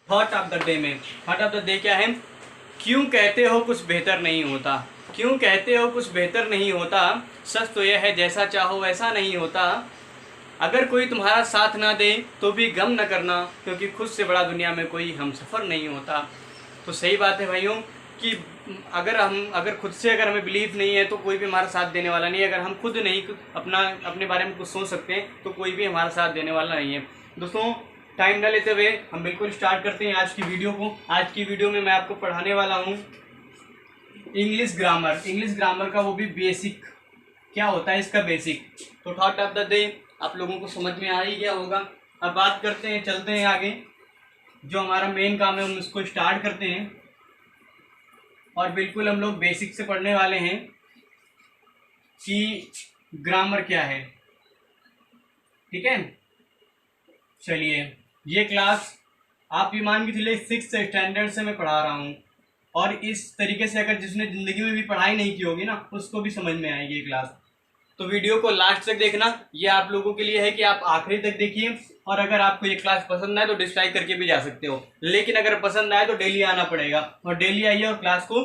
Thought of the day में thought of the day क्या है? क्यों कहते हो कुछ बेहतर नहीं होता? क्यों कहते हो कुछ बेहतर नहीं होता? सच तो यह है जैसा चाहो वैसा नहीं होता। अगर कोई तुम्हारा साथ ना दे तो भी गम न करना, क्योंकि खुद से बड़ा दुनिया में कोई हमसफ़र नहीं होता। तो सही बात है भाइयों कि अगर खुद से अगर हमें बिलीव नहीं है तो कोई भी हमारा साथ देने वाला नहीं है। अगर हम खुद नहीं अपने बारे में कुछ सोच सकते हैं तो कोई भी हमारा साथ देने वाला नहीं है। दोस्तों, टाइम न लेते हुए हम बिल्कुल स्टार्ट करते हैं आज की वीडियो को। आज की वीडियो में मैं आपको पढ़ाने वाला हूँ इंग्लिश ग्रामर। इंग्लिश ग्रामर का वो भी बेसिक, क्या होता है इसका बेसिक। तो थॉट ऑफ द डे आप लोगों को समझ में आ ही गया होगा। अब बात करते हैं, चलते हैं आगे। जो हमारा मेन काम है हम उसको स्टार्ट करते हैं और बिल्कुल हम लोग बेसिक से पढ़ने वाले हैं कि ग्रामर क्या है। ठीक है, चलिए। ये क्लास आप ये मान के चलिए 6th स्टैंडर्ड से मैं पढ़ा रहा हूँ, और इस तरीके से अगर जिसने ज़िंदगी में भी पढ़ाई नहीं की होगी ना उसको भी समझ में आएगी ये क्लास। तो वीडियो को लास्ट तक देखना, ये आप लोगों के लिए है कि आप आखिरी तक देखिए। और अगर आपको ये क्लास पसंद आए तो डिसलाइक करके भी जा सकते हो, लेकिन अगर पसंद आए तो डेली आना पड़ेगा, और डेली आइए और क्लास को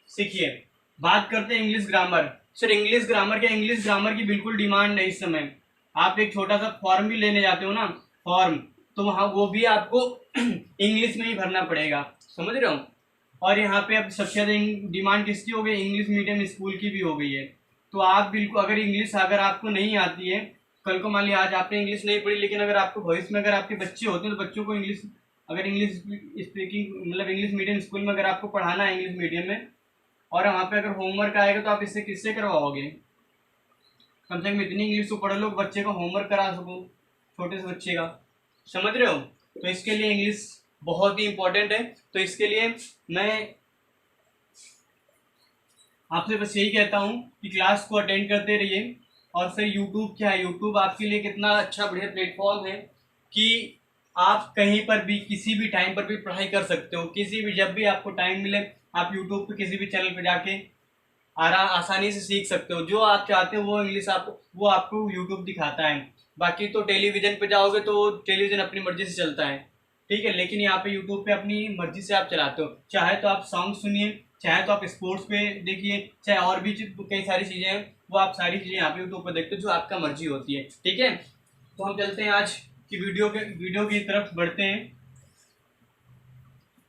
सीखिए। बात करते हैं English grammar. Sir English grammar क्या? इंग्लिश ग्रामर की बिल्कुल डिमांड है इस समय। आप एक छोटा सा फॉर्म भी लेने जाते हो ना, फॉर्म, तो वहाँ वो भी आपको इंग्लिश में ही भरना पड़ेगा, समझ रहे हो। और यहाँ पे अब सबसे ज़्यादा डिमांड किसकी हो गई? इंग्लिश मीडियम स्कूल की भी हो गई है। तो आप बिल्कुल अगर आपको नहीं आती है, कल को मान लिया आज आपने इंग्लिश नहीं पढ़ी, लेकिन अगर आपको भविष्य में अगर आपके बच्चे होते हैं तो बच्चों को इंग्लिश स्पीकिंग मतलब इंग्लिश मीडियम स्कूल में अगर आपको पढ़ाना है इंग्लिश मीडियम में, और वहाँ पे अगर होमवर्क आएगा तो आप इससे किससे करवाओगे? कम से कम इतनी इंग्लिश तो पढ़ लो बच्चे का होमवर्क करा सको, छोटे से बच्चे का, समझ रहे हो। तो इसके लिए इंग्लिश बहुत ही इंपॉर्टेंट है। तो इसके लिए मैं आपसे बस यही कहता हूँ कि क्लास को अटेंड करते रहिए। और फिर यूट्यूब क्या है? यूट्यूब आपके लिए कितना अच्छा बढ़िया प्लेटफॉर्म है कि आप कहीं पर भी किसी भी टाइम पर भी पढ़ाई कर सकते हो। किसी भी जब भी आपको टाइम मिले आप यूट्यूब पे किसी भी चैनल पे जाके आसानी से सीख सकते हो। जो आप चाहते हो वो इंग्लिश वो आपको यूट्यूब दिखाता है। बाकी तो टेलीविज़न पे जाओगे तो टेलीविज़न अपनी मर्जी से चलता है, ठीक है, लेकिन यहाँ पे यूट्यूब पे अपनी मर्जी से आप चलाते हो। चाहे तो आप सॉन्ग सुनिए, चाहे तो आप स्पोर्ट्स पे देखिए, चाहे और भी कई सारी चीज़ें हैं, वो आप सारी चीज़ें यहाँ पे यूट्यूब पर देखते हो, जो आपका मर्जी होती है। ठीक है, तो हम चलते हैं आज की वीडियो की तरफ बढ़ते हैं।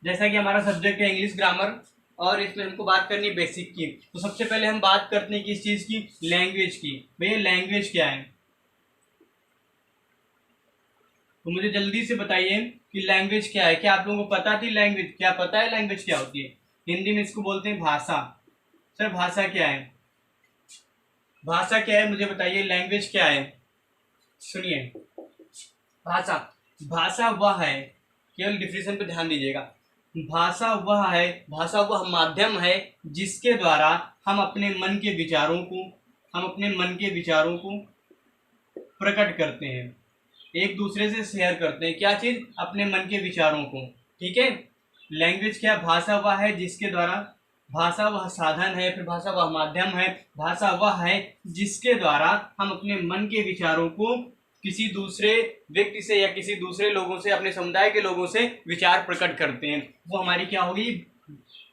जैसा कि हमारा सब्जेक्ट है इंग्लिश ग्रामर, और इसमें हमको बात करनी है बेसिक की। तो सबसे पहले हम बात करते हैं किस चीज़ की? लैंग्वेज की। भैया लैंग्वेज क्या है? तो मुझे जल्दी से बताइए कि लैंग्वेज क्या है। क्या आप लोगों को पता थी लैंग्वेज क्या? पता है लैंग्वेज क्या होती है? हिंदी में इसको बोलते हैं भाषा। सर भाषा क्या है? भाषा क्या है मुझे बताइए, लैंग्वेज क्या है? सुनिए, भाषा भाषा वह है, केवल डिफिनेशन पे ध्यान दीजिएगा। भाषा वह माध्यम है जिसके द्वारा हम अपने मन के विचारों को प्रकट करते हैं, एक दूसरे से शेयर करते हैं। क्या चीज़? अपने मन के विचारों को। ठीक है, लैंग्वेज क्या? भाषा वह है जिसके द्वारा, भाषा वह साधन है, फिर भाषा वह माध्यम है, भाषा वह है जिसके द्वारा हम अपने मन के विचारों को किसी दूसरे व्यक्ति से या किसी दूसरे लोगों से, अपने समुदाय के लोगों से विचार प्रकट करते हैं। वो हमारी क्या होगी?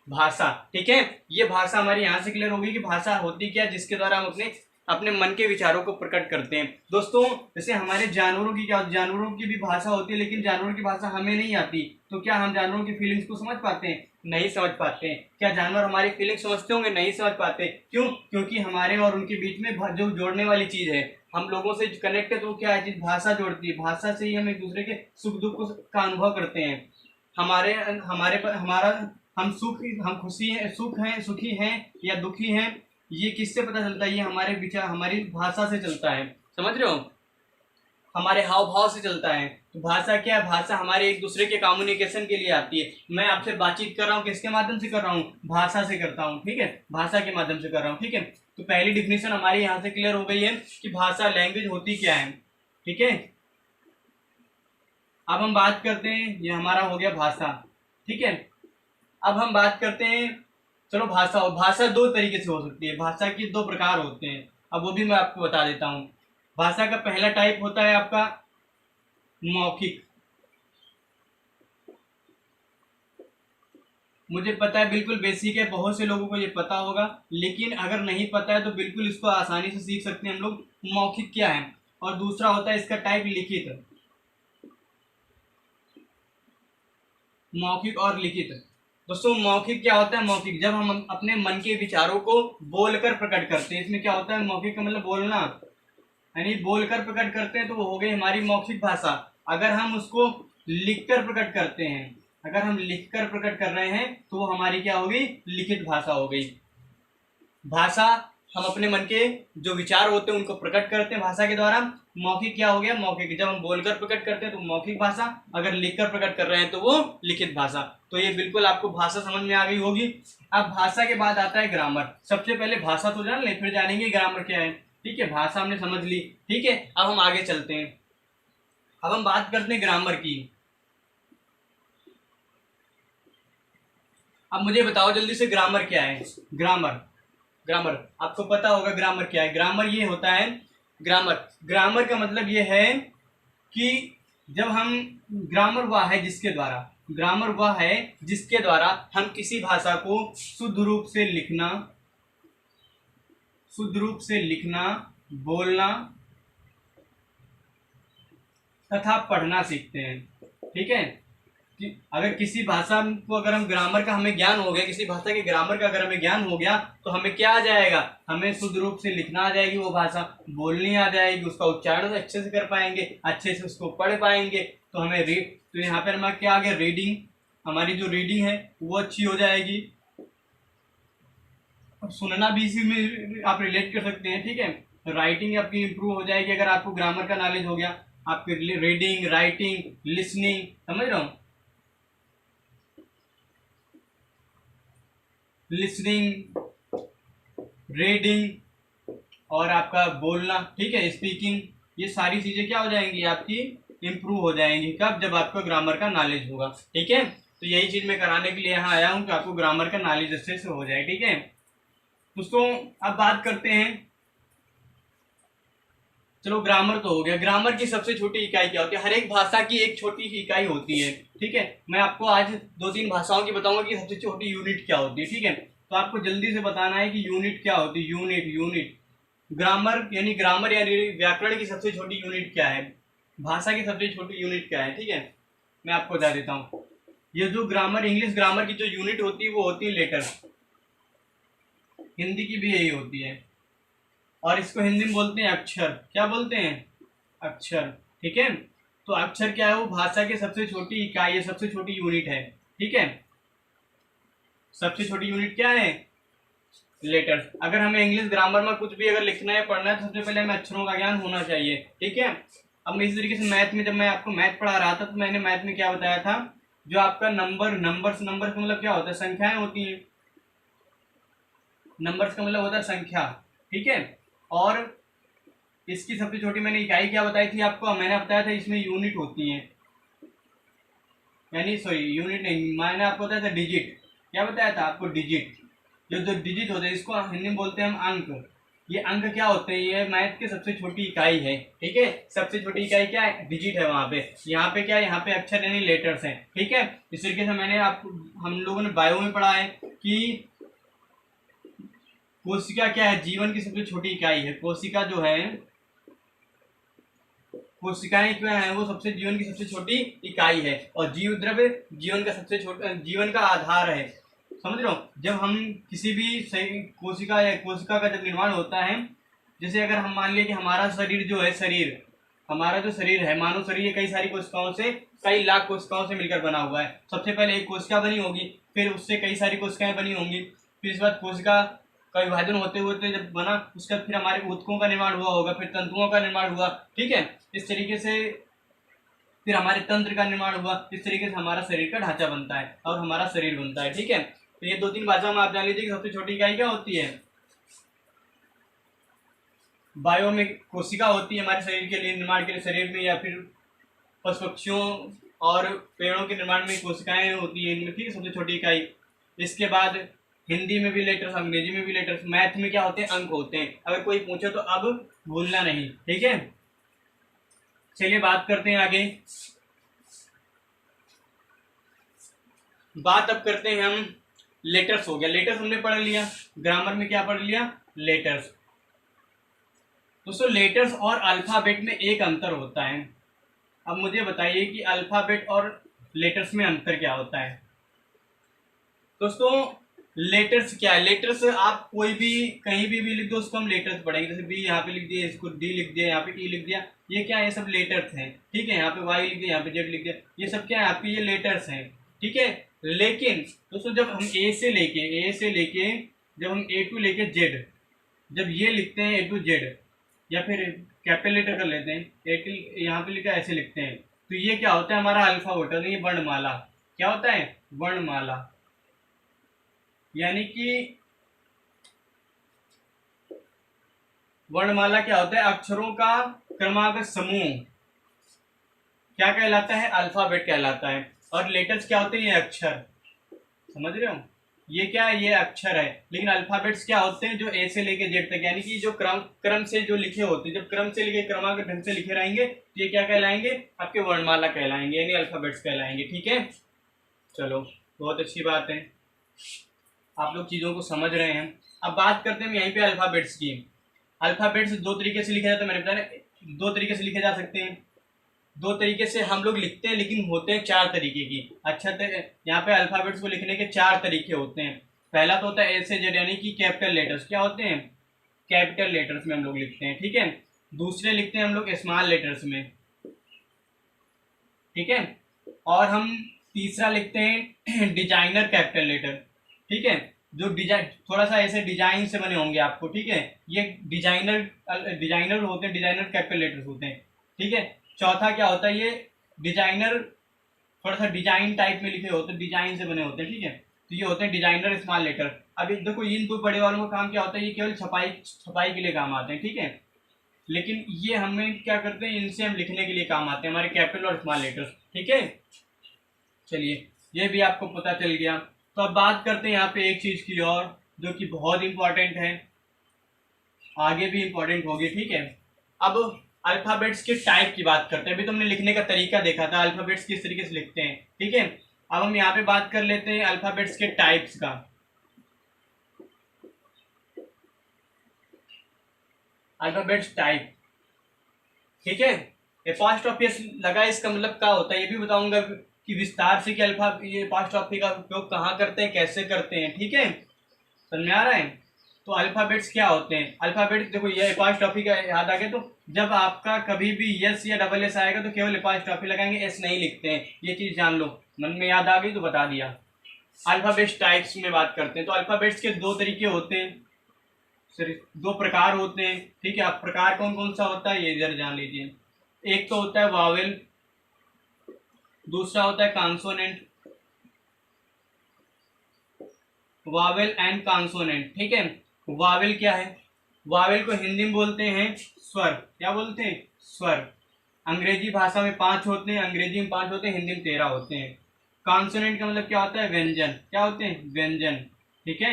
भाषा। ठीक है, ये भाषा हमारी यहाँ से क्लियर होगी कि भाषा होती क्या, जिसके द्वारा हम अपने मन के विचारों को प्रकट करते हैं। दोस्तों, जैसे हमारे जानवरों की जानवरों की भी भाषा होती है, लेकिन जानवरों की भाषा हमें नहीं आती। तो क्या हम जानवरों की फीलिंग्स को समझ पाते हैं? नहीं समझ पाते हैं। क्या जानवर हमारी फीलिंग्स समझते होंगे? नहीं समझ पाते। क्यों? क्योंकि हमारे और उनके बीच में जो जोड़ने वाली चीज़ है, हम लोगों से कनेक्ट है, तो क्या है चीज़? भाषा जोड़ती है। भाषा से ही हम एक दूसरे के सुख दुख का अनुभव करते हैं। हमारे पर हमारा हम सुखी हैं या दुखी हैं, ये किससे पता चलता है? ये हमारे विचार, हमारी भाषा से चलता है, समझ रहे हो, हमारे हाव भाव से चलता है। तो भाषा क्या है? भाषा हमारे एक दूसरे के कम्युनिकेशन के लिए आती है। मैं आपसे बातचीत कर रहा हूँ, किसके माध्यम से कर रहा हूँ? भाषा से करता हूँ। ठीक है, भाषा के माध्यम से कर रहा हूँ। ठीक है, तो पहली डिफिनेशन हमारी यहाँ से क्लियर हो गई है कि भाषा, लैंग्वेज होती क्या है। ठीक है, अब हम बात करते हैं, ये हमारा हो गया भाषा। ठीक है, अब हम बात करते हैं, चलो भाषा दो तरीके से हो सकती है। भाषा के दो प्रकार होते हैं, अब वो भी मैं आपको बता देता हूँ। भाषा का पहला टाइप होता है आपका मौखिक। मुझे पता है बिल्कुल बेसिक है, बहुत से लोगों को ये पता होगा, लेकिन अगर नहीं पता है तो बिल्कुल इसको आसानी से सीख सकते हैं हम लोग। मौखिक क्या है, और दूसरा होता है इसका टाइप लिखित। मौखिक और लिखित। दोस्तों मौखिक क्या होता है? मौखिक जब हम अपने मन के विचारों को बोलकर प्रकट करते हैं। इसमें क्या होता है? मौखिक का मतलब बोलना, यानी बोलकर प्रकट करते हैं तो वो हो गई हमारी मौखिक भाषा। अगर हम उसको लिखकर प्रकट करते हैं, अगर हम लिखकर प्रकट कर रहे हैं तो वो हमारी क्या होगी? लिखित भाषा हो गई। भाषा, हम अपने मन के जो विचार होते हैं उनको प्रकट करते हैं भाषा के द्वारा। मौखिक क्या हो गया? मौखिक जब हम बोलकर प्रकट करते हैं तो मौखिक भाषा, अगर लिखकर प्रकट कर रहे हैं तो वो लिखित भाषा। तो ये बिल्कुल आपको भाषा समझ में आ गई होगी। अब भाषा के बाद आता है ग्रामर। सबसे पहले भाषा तो जान ले, फिर जानेंगे ग्रामर क्या है। ठीक है, भाषा हमने समझ ली। ठीक है, अब हम आगे चलते हैं। अब हम बात करते हैं ग्रामर की। अब मुझे बताओ जल्दी से, ग्रामर क्या है? ग्रामर, ग्रामर आपको पता होगा ग्रामर क्या है। ग्रामर ये होता है, ग्रामर, ग्रामर का मतलब ये है कि जब हम, ग्रामर वह है जिसके द्वारा, ग्रामर वह है जिसके द्वारा हम किसी भाषा को शुद्ध रूप से लिखना, शुद्ध रूप से लिखना, बोलना तथा पढ़ना सीखते हैं। ठीक है, कि अगर किसी भाषा को, अगर हम ग्रामर का हमें ज्ञान हो गया, किसी भाषा के ग्रामर का अगर हमें ज्ञान हो गया तो हमें क्या आ जाएगा? हमें शुद्ध रूप से लिखना आ जाएगी वो भाषा, बोलनी आ जाएगी, उसका उच्चारण अच्छे से कर पाएंगे, अच्छे से उसको पढ़ पाएंगे। तो हमें तो यहाँ पर हमारा क्या आ गया? रीडिंग, हमारी जो रीडिंग है वो अच्छी हो जाएगी। सुनना भी इसी में आप रिलेट कर सकते हैं। ठीक है, राइटिंग आपकी इंप्रूव हो जाएगी अगर आपको ग्रामर का नॉलेज हो गया। आपकी रीडिंग, राइटिंग, लिसनिंग, समझ रहा हूँ, लिसनिंग, रीडिंग और आपका बोलना, ठीक है, स्पीकिंग, ये सारी चीजें क्या हो जाएंगी? आपकी इंप्रूव हो जाएंगी। कब? जब आपको ग्रामर का नॉलेज होगा। ठीक है, तो यही चीज मैं कराने के लिए यहाँ आया हूँ कि आपको ग्रामर का नॉलेज अच्छे से हो जाए। ठीक है दोस्तों, अब बात करते हैं, चलो ग्रामर तो हो गया। ग्रामर की सबसे छोटी इकाई क्या होती है? हर एक भाषा की एक छोटी सी इकाई होती है। ठीक है, मैं आपको आज 2-3 भाषाओं की बताऊंगा कि सबसे छोटी यूनिट क्या होती है। ठीक है, तो आपको जल्दी से बताना है कि यूनिट क्या होती है। यूनिट, यूनिट, ग्रामर यानी व्याकरण की सबसे छोटी यूनिट क्या है? भाषा की सबसे छोटी यूनिट क्या है? ठीक है, मैं आपको बता देता हूँ। ये जो ग्रामर, इंग्लिश ग्रामर की जो यूनिट होती है वो होती है लेटर। हिंदी की भी यही होती है, और इसको हिंदी में बोलते हैं अक्षर। क्या बोलते हैं? अक्षर। ठीक है, तो अक्षर क्या है? वो भाषा की सबसे छोटी इकाई है, सबसे छोटी यूनिट है। ठीक है, सबसे छोटी यूनिट क्या है? लेटर्स। अगर हमें इंग्लिश ग्रामर में कुछ भी अगर लिखना है, पढ़ना है, तो सबसे पहले हमें अक्षरों का ज्ञान होना चाहिए। ठीक है, अब मैं इसी तरीके से मैथ में, जब मैं आपको मैथ पढ़ा रहा था तो मैंने मैथ में क्या बताया था? जो आपका नंबर्स का मतलब क्या होता है? संख्याएं होती हैं। नंबर्स का मतलब होता है संख्या। ठीक है, और इसकी सबसे छोटी मैंने इकाई क्या बताई थी आपको? मैंने बताया था इसमें यूनिट होती है, यानी सॉरी यूनिट नहीं, मैंने आपको बताया था डिजिट। क्या बताया था आपको? डिजिट। जो डिजिट होते हैं इसको हिंदी में बोलते हैं हम अंक। ये अंक क्या होते हैं? ये मैथ की सबसे छोटी इकाई है। ठीक है, सबसे छोटी इकाई क्या है? डिजिट है। वहां पे, यहाँ पे क्या है? यहाँ पे अक्षर यानी लेटर्स हैं। ठीक है, इस तरीके से मैंने आपको, हम लोगों ने बायो में पढ़ा है कि कोशिका क्या है? जीवन की सबसे छोटी इकाई है। कोशिका जो है, कोशिकाएं क्या है? वो सबसे जीवन की सबसे छोटी इकाई है। और जीव द्रव्य जीवन का सबसे छोटा, जीवन का आधार है। समझ रहे हो? जब हम किसी भी कोशिका या कोशिका का जब निर्माण होता है, जैसे अगर हम मान लिया कि हमारा शरीर जो है, शरीर, हमारा जो शरीर है, मानव शरीर, कई सारी कोशिकाओं से, कई लाख कोशिकाओं से मिलकर बना हुआ है। सबसे पहले एक कोशिका बनी होगी, फिर उससे कई सारी कोशिकाएं बनी होंगी, फिर इस बाद कोशिका का विभाजन होते होते जब बना, उसका फिर हमारे ऊतकों का निर्माण हुआ होगा, फिर तंतुओं का निर्माण हुआ। ठीक है, इस तरीके से फिर हमारे तंत्र का निर्माण हुआ। इस तरीके से हमारा शरीर का ढांचा बनता है और हमारा शरीर बनता है। ठीक है, तो ये 2-3 भाषा में आप जान लीजिए कि सबसे छोटी इकाई क्या होती है। बायो में कोशिका होती है हमारे शरीर के लिए, निर्माण के लिए शरीर में, या फिर पशु पक्षियों और पेड़ों के निर्माण में कोशिकाएं होती है इनमें। ठीक है, सबसे छोटी इकाई। इसके बाद हिंदी में भी लेटर्स, अंग्रेजी में भी लेटर्स, मैथ में क्या होते हैं? अंक होते हैं। अगर कोई पूछे तो अब भूलना नहीं। ठीक है, चलिए बात करते हैं आगे। बात अब करते हैं हम लेटर्स हो गया, लेटर्स हमने पढ़ लिया, ग्रामर में क्या पढ़ लिया, लेटर्स। दोस्तों लेटर्स और अल्फाबेट में एक अंतर होता है। अब मुझे बताइए कि अल्फाबेट और लेटर्स में अंतर क्या होता है। दोस्तों लेटर्स क्या है, लेटर्स आप कोई भी कहीं भी लिख दो उसको हम लेटर्स पढ़ेंगे। जैसे बी यहाँ पे लिख दिया, इसको डी लिख दिया, यहाँ पे ई लिख दिया, ये क्या है, ये सब लेटर्स हैं, ठीक है। यहाँ पे वाई लिख दिया, यहाँ पे जेड लिख दिया, ये सब क्या है आपके, ये लेटर्स हैं, ठीक है। लेकिन दोस्तों जब हम ए से लेके जब हम ए टू लेके जेड, जब ये लिखते हैं ए टू जेड, या फिर कैपिटल लेटर कर लेते हैं, ए यहाँ पे लिखा ऐसे लिखते हैं, तो ये क्या होता है, हमारा अल्फाबेट होता है, ये वर्णमाला। क्या होता है, वर्णमाला। यानी कि वर्णमाला क्या होता है, अक्षरों का क्रमागत समूह क्या कहलाता है, अल्फाबेट कहलाता है। और लेटर्स क्या होते हैं, ये अक्षर, समझ रहे हो, ये क्या है, ये अक्षर है। लेकिन अल्फाबेट्स क्या होते हैं, जो ए से लेके जेड तक, यानी कि जो क्रम से जो लिखे होते हैं, जब क्रम से लिखे क्रमागत ढंग से लिखे रहेंगे तो ये क्या कहलाएंगे, आपके वर्णमाला कहलाएंगे, यानी अल्फाबेट्स कहलाएंगे, ठीक है। चलो बहुत अच्छी बात है, आप लोग चीज़ों को समझ रहे हैं। अब बात करते हैं यहीं पे अल्फाबेट्स की। अल्फाबेट्स दो तरीके से लिखा जाता है, मैंने बताया दो तरीके से लिखे जा सकते हैं। दो तरीके से हम लोग लिखते हैं, लेकिन होते हैं चार तरीके की। अच्छा तो यहाँ पे अल्फाबेट्स को लिखने के चार तरीके होते हैं। पहला तो होता है ए से जेड, यानी कि कैपिटल लेटर्स। क्या होते हैं, कैपिटल लेटर्स में हम लोग लिखते हैं, ठीक है। दूसरे लिखते हैं हम लोग स्मॉल लेटर्स में, ठीक है। और हम तीसरा लिखते हैं डिजाइनर कैपिटल लेटर, ठीक है, जो डिजाइन थोड़ा सा ऐसे डिजाइन से बने होंगे आपको, ठीक है। ये डिजाइनर होते हैं, डिजाइनर कैपिटल लेटर्स होते हैं, ठीक है। चौथा क्या होता है, ये डिजाइनर थोड़ा सा डिजाइन टाइप में लिखे होते हैं, डिजाइन से बने होते हैं, ठीक है। तो ये होते हैं डिजाइनर स्मॉल लेटर। अब देखो इन दो बड़े वालों का काम क्या होता है, ये केवल छपाई के लिए काम आते हैं, ठीक है। लेकिन ये हमें क्या करते हैं, इनसे हम लिखने के लिए काम आते हैं, हमारे कैपिटल और स्मॉल लेटर्स, ठीक है। चलिए ये भी आपको पता चल गया। तो अब बात करते हैं यहाँ पे एक चीज की और, जो कि बहुत इंपॉर्टेंट है, आगे भी इंपॉर्टेंट होगी, ठीक है। अब अल्फाबेट्स के टाइप की बात करते हैं। अभी तुमने लिखने का तरीका देखा था, अल्फाबेट्स किस तरीके से लिखते हैं, ठीक है। अब हम यहाँ पे बात कर लेते हैं अल्फाबेट्स के टाइप्स का। अल्फाबेट्स टाइप, ठीक है। एपॉस्ट्रोफी लगा, इसका मतलब क्या होता है ये भी बताऊंगा कि विस्तार से कि ये एपॉस्ट्रोफी का उपयोग कहाँ करते हैं, कैसे करते हैं, ठीक है। समझ में आ रहा है। तो अल्फाबेट्स क्या होते हैं, अल्फाबेट्स देखो ये एपॉस्ट्रोफी का याद आ गया, तो जब आपका कभी भी यस या डबल एस आएगा तो केवल एपॉस्ट्रोफी लगाएंगे, एस नहीं लिखते हैं, ये चीज जान लो। मन में याद आ गई तो बता दिया। अल्फाबेट्स टाइप्स में बात करते हैं, तो अल्फाबेट्स के दो तरीके होते हैं, सॉरी दो प्रकार होते हैं, ठीक है। अब प्रकार कौन कौन सा होता है ये जरा जान लीजिए। एक तो होता है वावेल, दूसरा होता है कॉन्सोनेंट, वावेल एंड कॉन्सोनेंट, ठीक है। वावेल क्या है, वावेल को हिंदी में बोलते हैं स्वर। क्या बोलते हैं, स्वर। अंग्रेजी भाषा में 5 होते हैं, अंग्रेजी में 5 होते हैं, हिंदी में 13 होते हैं। कॉन्सोनेंट का मतलब क्या होता है, व्यंजन। क्या होते हैं, व्यंजन, ठीक है।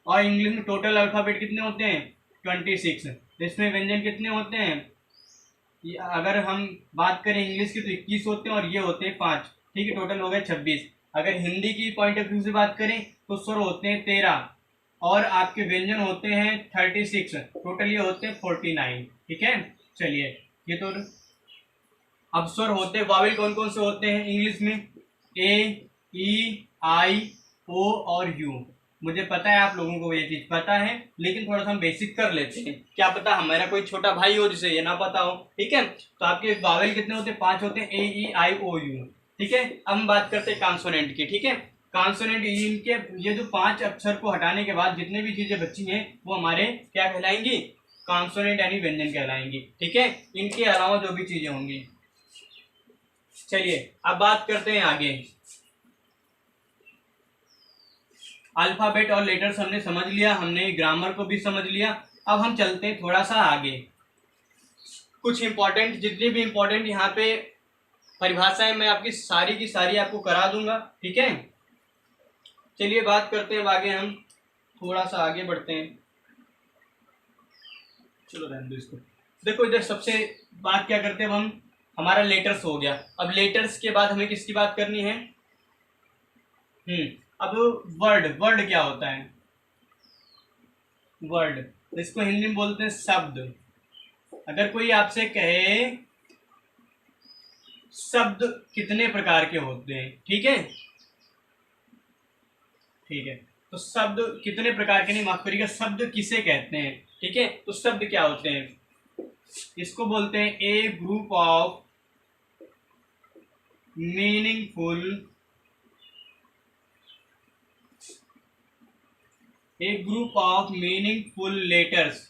और इंग्लिश में टोटल अल्फाबेट कितने होते हैं, 26। इसमें व्यंजन कितने होते हैं, अगर हम बात करें इंग्लिश की तो 21 होते हैं, और ये होते हैं 5, ठीक है। टोटल हो गए 26। अगर हिंदी की पॉइंट ऑफ व्यू से बात करें तो स्वर होते हैं 13, और आपके व्यंजन होते हैं 36, टोटल ये होते हैं 49, ठीक है। चलिए ये तो अब स्वर होते हैं, वावेल कौन कौन से होते हैं इंग्लिश में, ए, ई, आई, ओ और यू। मुझे पता है आप लोगों को ये चीज पता है, लेकिन थोड़ा सा हम बेसिक कर लेते हैं, क्या पता हमारा कोई छोटा भाई हो जिसे ये ना पता हो, ठीक है। तो आपके वावेल कितने होते हैं, 5 होते हैं, ए, ई, आई, ओ, यू, ठीक है। अब हम बात करते हैं कॉन्सोनेंट की, ठीक है। कॉन्सोनेंट इनके ये जो 5 अक्षर को हटाने के बाद जितने भी चीजें बची हैं वो हमारे क्या कहलाएंगी, कॉन्सोनेंट यानी व्यंजन कहलाएंगी, ठीक है। इनके अलावा जो भी चीजें होंगी। चलिए अब बात करते हैं आगे। अल्फाबेट और लेटर्स हमने समझ लिया, हमने ग्रामर को भी समझ लिया। अब हम चलते हैं थोड़ा सा आगे, कुछ इंपॉर्टेंट जितनी भी इंपॉर्टेंट यहाँ पे परिभाषाएं मैं आपकी सारी की सारी आपको करा दूंगा, ठीक है। चलिए बात करते हैं आगे, हम थोड़ा सा आगे बढ़ते हैं। चलो रहने दो इसको। देखो इधर सबसे बात क्या करते हैं हम, हमारा लेटर्स हो गया। अब लेटर्स के बाद हमें किसकी बात करनी है, अब वर्ड, वर्ड क्या होता है? वर्ड इसको हिंदी में बोलते हैं शब्द। अगर कोई आपसे कहे शब्द कितने प्रकार के होते हैं, ठीक है, ठीक है, तो शब्द कितने प्रकार के नहीं, माफ करिएगा, शब्द किसे कहते हैं, ठीक है, तो शब्द क्या होते हैं? इसको बोलते हैं a group of meaningful, a group of meaningful letters,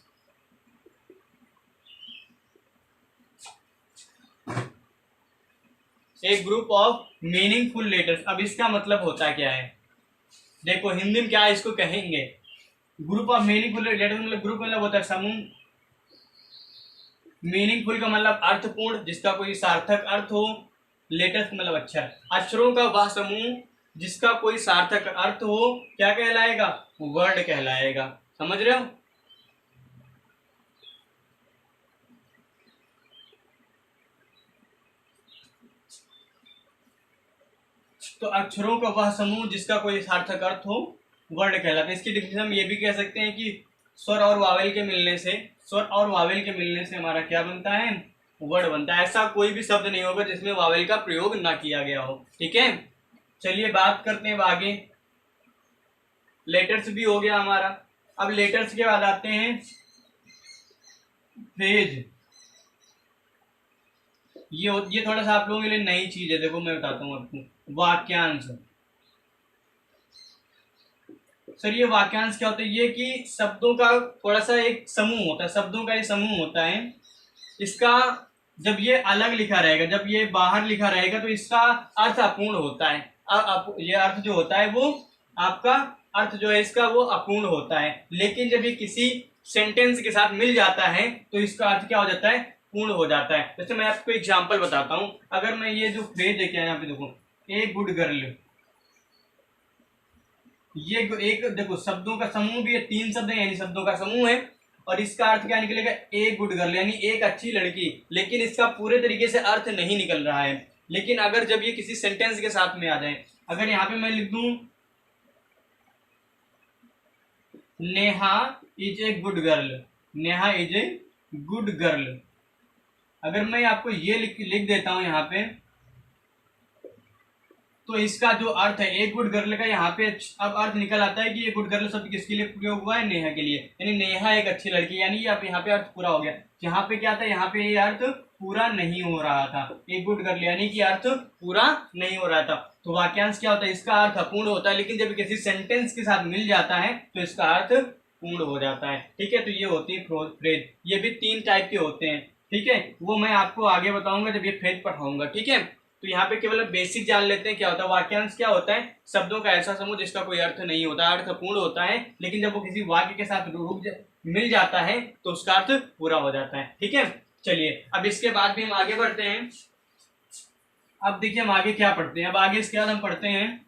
एक ग्रुप ऑफ मीनिंगफुल लेटर्स। अब इसका मतलब होता क्या है? देखो हिंदी में क्या इसको कहेंगे, ग्रुप ऑफ मीनिंगफुल लेटर्स मतलब ग्रुप मतलब होता है समूह, मीनिंगफुल का मतलब अर्थपूर्ण, जिसका कोई सार्थक अर्थ हो, लेटर्स मतलब अक्षर, अक्षरों का वह समूह जिसका कोई सार्थक अर्थ हो, क्या कहलाएगा? वर्ड कहलाएगा। समझ रहे हो? तो अक्षरों का वह समूह जिसका कोई सार्थक अर्थ हो, वर्ड कहलाता है। इसकी डिफिनेशन हम ये भी कह सकते हैं कि स्वर और वावेल के मिलने से, स्वर और वावेल के मिलने से हमारा क्या बनता है? वर्ड बनता है। ऐसा कोई भी शब्द नहीं होगा जिसमें वावेल का प्रयोग ना किया गया हो, ठीक है। चलिए बात करते हैं आगे। लेटर्स भी हो गया हमारा। अब लेटर्स के बाद आते हैं फ्रेज। ये थोड़ा सा आप लोगों के लिए नई चीज है, देखो मैं बताता हूँ आपको। वाक्यांश। सर ये वाक्यांश क्या होता है? ये कि शब्दों का थोड़ा सा एक समूह होता है, शब्दों का एक समूह होता है। इसका जब ये अलग लिखा रहेगा, जब ये बाहर लिखा रहेगा, तो इसका अर्थ अपूर्ण होता है। ये अर्थ जो होता है वो आपका अर्थ जो है इसका वो अपूर्ण होता है। लेकिन जब ये किसी सेंटेंस के साथ मिल जाता है तो इसका अर्थ क्या हो जाता है? पूर्ण हो जाता है। जैसे मैं आपको एग्जांपल बताता हूं। अगर मैं ये जो फ्रेज है क्या, यहाँ पे देखो, ए गुड गर्ल, ये एक देखो शब्दों का समूह भी है, 3 शब्द है यानी शब्दों का समूह है। और इसका अर्थ क्या निकलेगा? ए गुड गर्ल यानी एक अच्छी लड़की। लेकिन इसका पूरे तरीके से अर्थ नहीं निकल रहा है। लेकिन अगर जब ये किसी सेंटेंस के साथ में आ जाए, अगर यहाँ पे मैं लिख दूं Neha is a good girl, Neha is a good girl, अगर मैं आपको ये लिख देता हूं यहाँ पे, तो इसका जो अर्थ है एक गुड गर्ल का, यहाँ पे अब अर्थ निकल आता है कि ये गुड गर्ल शब्द किसके लिए प्रयोग हुआ है? नेहा के लिए, यानी नेहा एक अच्छी लड़की, यानी अब यहाँ पे अर्थ पूरा हो गया। यहाँ पे क्या था? यहाँ पे ये अर्थ पूरा नहीं हो रहा था, एक गुड गर्ल यानी कि अर्थ पूरा नहीं हो रहा था। तो वाक्यांश क्या होता है? इसका अर्थ अपूर्ण होता है, लेकिन जब किसी सेंटेंस के साथ मिल जाता है तो इसका अर्थ पूर्ण हो जाता है, ठीक है। तो ये होती है फ्रेज। ये भी 3 टाइप के होते हैं, ठीक है, वो मैं आपको आगे बताऊंगा जब ये फ्रेज पढ़ाऊंगा, ठीक है। तो यहाँ पे केवल बेसिक जान लेते हैं क्या होता है। वाक्यांश क्या होता है? शब्दों का ऐसा समूह जिसका कोई अर्थ नहीं होता, अर्थ पूर्ण होता है, लेकिन जब वो किसी वाक्य के साथ मिल जाता है तो उसका अर्थ पूरा हो जाता है, ठीक है। चलिए अब इसके बाद भी हम आगे बढ़ते हैं। अब देखिए हम आगे क्या पढ़ते हैं। अब आगे इसके बाद हम पढ़ते हैं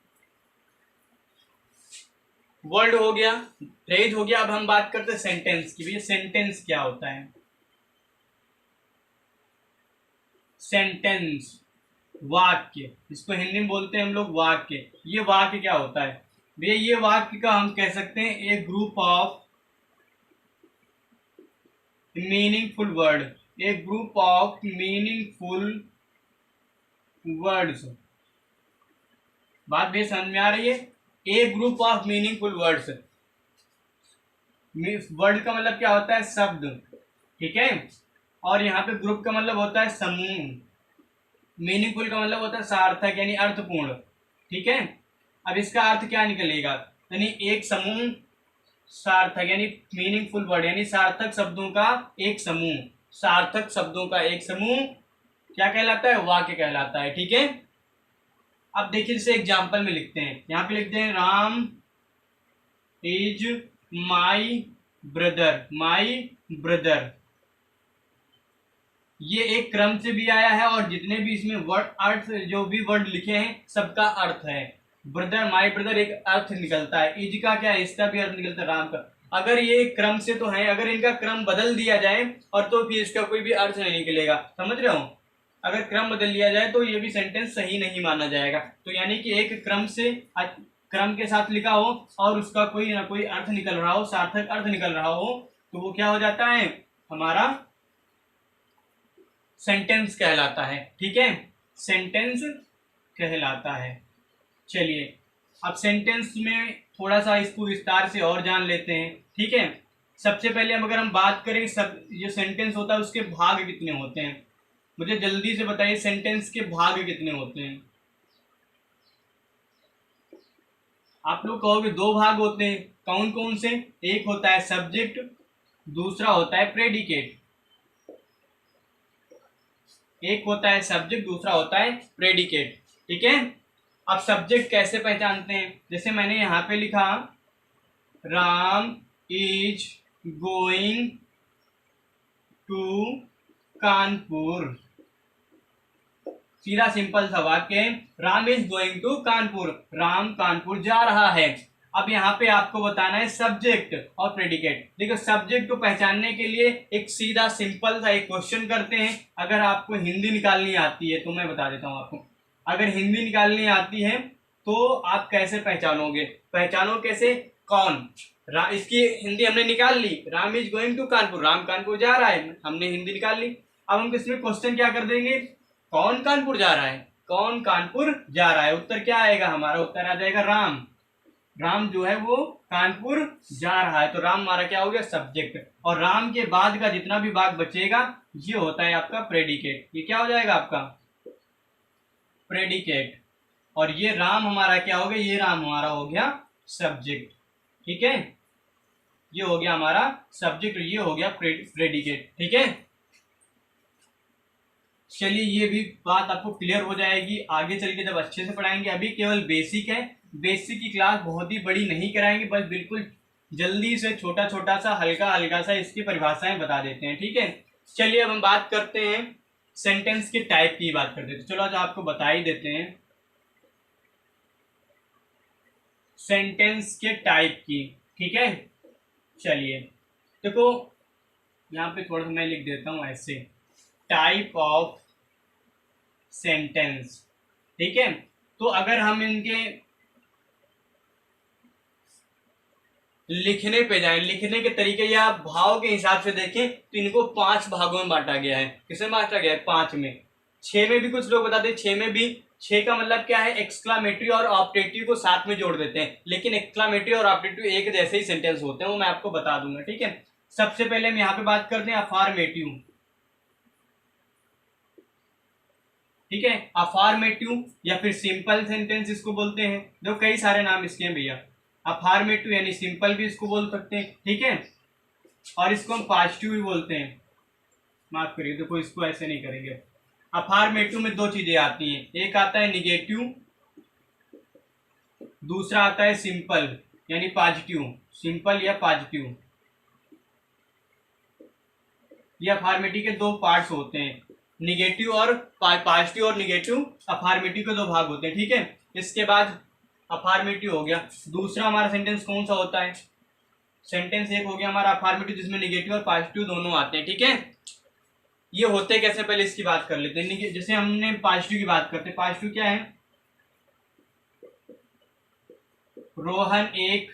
वर्ड हो गया, फ्रेज हो गया। अब हम बात करते हैं सेंटेंस की। भैया सेंटेंस क्या होता है? सेंटेंस वाक्य, इसको हिंदी में बोलते हैं हम लोग वाक्य। ये वाक्य क्या होता है भैया? ये वाक्य का हम कह सकते हैं a group of meaningful word, a group of meaningful words. बात भी समझ में आ रही है? A group of meaningful words, word का मतलब क्या होता है? शब्द, ठीक है। और यहाँ पे ग्रुप का मतलब होता है समूह, मीनिंगफुल का मतलब होता है सार्थक यानी अर्थपूर्ण, ठीक है। अब इसका अर्थ क्या निकलेगा? यानी एक समूह, सार्थक यानी मीनिंगफुल वर्ड यानी सार्थक शब्दों का एक समूह, सार्थक शब्दों का एक समूह क्या कहलाता है? वाक्य कहलाता है, ठीक है। अब देखिए जैसे एग्जाम्पल में लिखते हैं, यहाँ पे लिखते हैं Ram is my brother, my brother. ये एक क्रम से भी आया है और जितने भी इसमें वर्ड अर्थ जो भी वर्ड लिखे हैं सबका अर्थ है। ब्रदर, माई ब्रदर एक अर्थ निकलता है, इज का क्या है? इसका भी अर्थ निकलता है राम का। अगर ये क्रम से तो है, अगर इनका क्रम बदल दिया जाए और तो फिर इसका कोई भी अर्थ नहीं निकलेगा। समझ रहे हो? अगर क्रम बदल लिया जाए तो ये भी सेंटेंस सही नहीं माना जाएगा। तो यानी कि एक क्रम से क्रम के साथ लिखा हो और उसका कोई ना कोई अर्थ निकल रहा हो, सार्थक अर्थ निकल रहा हो, तो वो क्या हो जाता है, हमारा सेंटेंस कहलाता है। ठीक है, सेंटेंस कहलाता है। चलिए अब सेंटेंस में थोड़ा सा इसको विस्तार से और जान लेते हैं। ठीक है, सबसे पहले अगर हम बात करें सब जो सेंटेंस होता है उसके भाग कितने होते हैं, मुझे जल्दी से बताइए सेंटेंस के भाग कितने होते हैं। आप लोग कहोगे दो भाग होते हैं, कौन कौन से? एक होता है सब्जेक्ट, दूसरा होता है प्रेडिकेट। एक होता है सब्जेक्ट, दूसरा होता है प्रेडिकेट। ठीक है, अब सब्जेक्ट कैसे पहचानते हैं, जैसे मैंने यहां पे लिखा Ram is going to Kanpur, सीधा सिंपल सा वाक्य, Ram is going to Kanpur, Ram Kanpur जा रहा है। अब यहाँ पे आपको बताना है सब्जेक्ट और प्रेडिकेट। देखो सब्जेक्ट को पहचानने के लिए एक सीधा सिंपल सा एक क्वेश्चन करते हैं। अगर आपको हिंदी निकालनी आती है तो मैं बता देता हूँ आपको, अगर हिंदी निकालनी आती है तो आप कैसे पहचानोगे, पहचानो कैसे, कौन, इसकी हिंदी हमने निकाल ली, Ram is going to Kanpur, Ram Kanpur जा रहा है, हमने हिंदी निकाल ली। अब हम इसमें क्वेश्चन क्या कर देंगे, कौन कानपुर जा रहा है, कौन कानपुर जा रहा है, उत्तर क्या आएगा, हमारा उत्तर आ जाएगा राम, राम जो है वो कानपुर जा रहा है। तो राम हमारा क्या हो गया, सब्जेक्ट। और राम के बाद का जितना भी भाग बचेगा ये होता है आपका प्रेडिकेट, ये क्या हो जाएगा आपका प्रेडिकेट। और ये राम हमारा क्या हो गया, ये राम हमारा हो गया सब्जेक्ट। ठीक है, ये हो गया हमारा सब्जेक्ट, ये हो गया प्रेडिकेट। ठीक है, चलिए ये भी बात आपको क्लियर हो जाएगी आगे चल के जब अच्छे से पढ़ाएंगे। अभी केवल बेसिक है, बेसिक की क्लास बहुत ही बड़ी नहीं कराएंगे, बस बिल्कुल जल्दी से छोटा छोटा सा हल्का हल्का सा इसकी परिभाषाएं बता देते हैं। ठीक है, चलिए अब हम बात करते हैं सेंटेंस के टाइप की बात करते हैं। तो चलो आज आपको बता ही देते हैं सेंटेंस के टाइप की। ठीक है, चलिए देखो यहाँ पे थोड़ा सा मैं लिख देता हूँ ऐसे, टाइप ऑफ सेंटेंस। ठीक है, तो अगर हम इनके लिखने पे जाएं, लिखने के तरीके या भाव के हिसाब से देखें तो इनको 5 भागों में बांटा गया है। किसमें बांटा गया है, 5 में। 6 में भी कुछ लोग बताते हैं, 6 में भी, 6 का मतलब क्या है, एक्सक्लामेटरी और ऑप्टेटिव को साथ में जोड़ देते हैं, लेकिन एक्सक्लामेटरी और ऑप्टेटिव एक जैसे ही सेंटेंस होते हैं, वो मैं आपको बता दूंगा। ठीक है, सबसे पहले हम यहाँ पे बात करते हैं अफर्मेटिव। ठीक है, अफर्मेटिव या फिर सिंपल सेंटेंस इसको बोलते हैं, जो कई सारे नाम इसके हैं भैया। अफर्मेटिव यानी सिंपल भी इसको बोल सकते हैं। ठीक है, और इसको हम पॉजिटिव भी बोलते हैं, माफ करिए देखो इसको ऐसे नहीं करेंगे। अफर्मेटिव में 2 चीजें आती हैं, एक आता है निगेटिव, दूसरा आता है सिंपल यानी पॉजिटिव, सिंपल या पॉजिटिव। ये अफर्मेटिव के 2 पार्ट्स होते हैं, निगेटिव और पॉजिटिव, और निगेटिव अफर्मेटिव के 2 भाग होते हैं। ठीक है, इसके बाद अफर्मेटिव हो गया। दूसरा हमारा सेंटेंस कौन सा होता है, सेंटेंस एक हो गया हमारा अफर्मेटिव जिसमें निगेटिव और पॉजिटिव दोनों आते हैं। ठीक है, ये होते कैसे पहले इसकी बात कर लेते हैं। जैसे हमने पॉजिटिव की बात करते हैं, पॉजिटिव क्या है, रोहन एक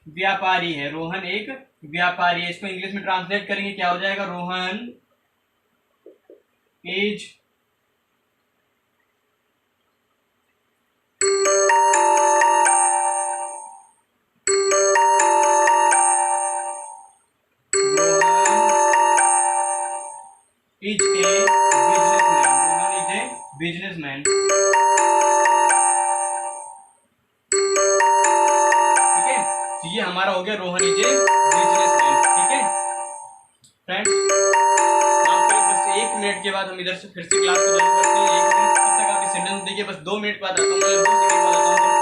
व्यापारी है, रोहन एक व्यापारी है, इसको इंग्लिश में ट्रांसलेट करेंगे क्या हो जाएगा, Rohan is is a businessman, Rohan is a businessman. ठीक है, तो ये हमारा हो गया रोहन इज ए बिजनेसमैन। ठीक है फ्रेंड्स, माफ करिए बस 1 मिनट के बाद हम इधर से फिर से क्लास को ज्वाइन करते हैं। 1 मिनट तब तक आप सेंटेंस देखिए, बस 2 मिनट बाद आता हूँ, 2 सेकंड बाद आता हूँ।